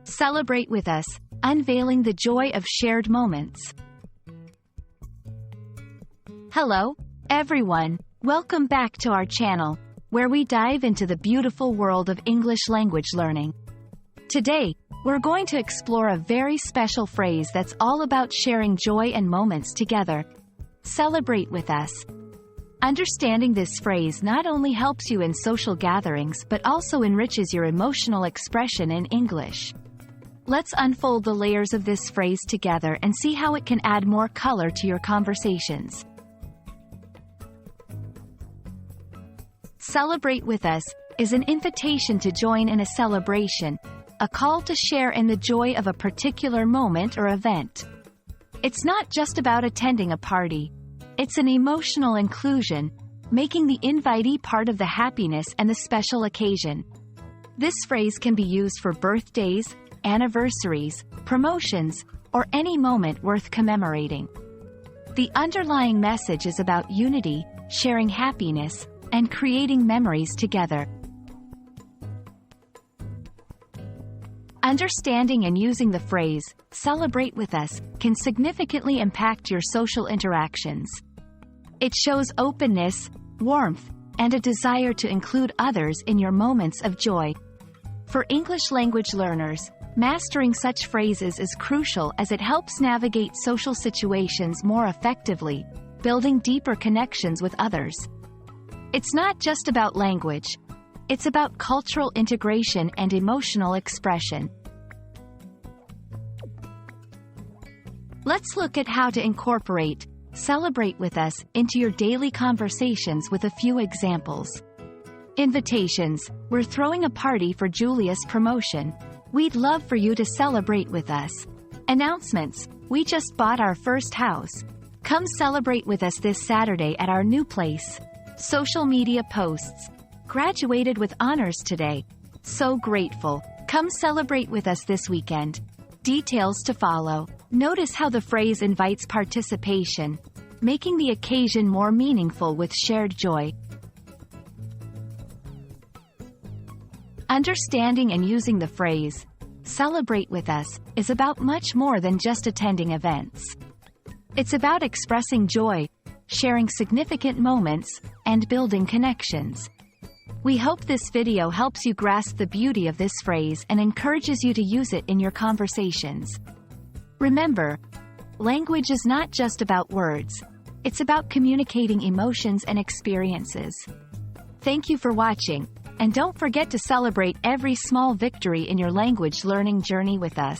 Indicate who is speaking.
Speaker 1: Celebrate with us, unveiling the joy of shared moments. Hello, everyone. Welcome back to our channel, where we dive into the beautiful world of English language learning. Today, we're going to explore a very special phrase that's all about sharing joy and moments together. Celebrate with us. Understanding this phrase not only helps you in social gatherings but also enriches your emotional expression in English. Let's unfold the layers of this phrase together and see how it can add more color to your conversations. Celebrate with us is an invitation to join in a celebration, a call to share in the joy of a particular moment or event. It's not just about attending a party. It's an emotional inclusion, making the invitee part of the happiness and the special occasion. This phrase can be used for birthdays, anniversaries, promotions, or any moment worth commemorating. The underlying message is about unity, sharing happiness, and creating memories together. Understanding and using the phrase, "celebrate with us," can significantly impact your social interactions. It shows openness, warmth, and a desire to include others in your moments of joy. For English language learners, mastering such phrases is crucial as it helps navigate social situations more effectively, building deeper connections with others. It's not just about language. It's about cultural integration and emotional expression. Let's look at how to incorporate "celebrate with us" into your daily conversations with a few examples. Invitations: we're throwing a party for Julia's promotion. We'd love for you to celebrate with us. Announcements: we just bought our first house. Come celebrate with us this Saturday at our new place. Social media posts: graduated with honors today. So grateful. Come celebrate with us this weekend. Details to follow. Notice how the phrase invites participation, making the occasion more meaningful with shared joy. Understanding and using the phrase, "celebrate with us," is about much more than just attending events. It's about expressing joy, sharing significant moments, and building connections. We hope this video helps you grasp the beauty of this phrase and encourages you to use it in your conversations. Remember, language is not just about words. It's about communicating emotions and experiences. Thank you for watching, and don't forget to celebrate every small victory in your language learning journey with us.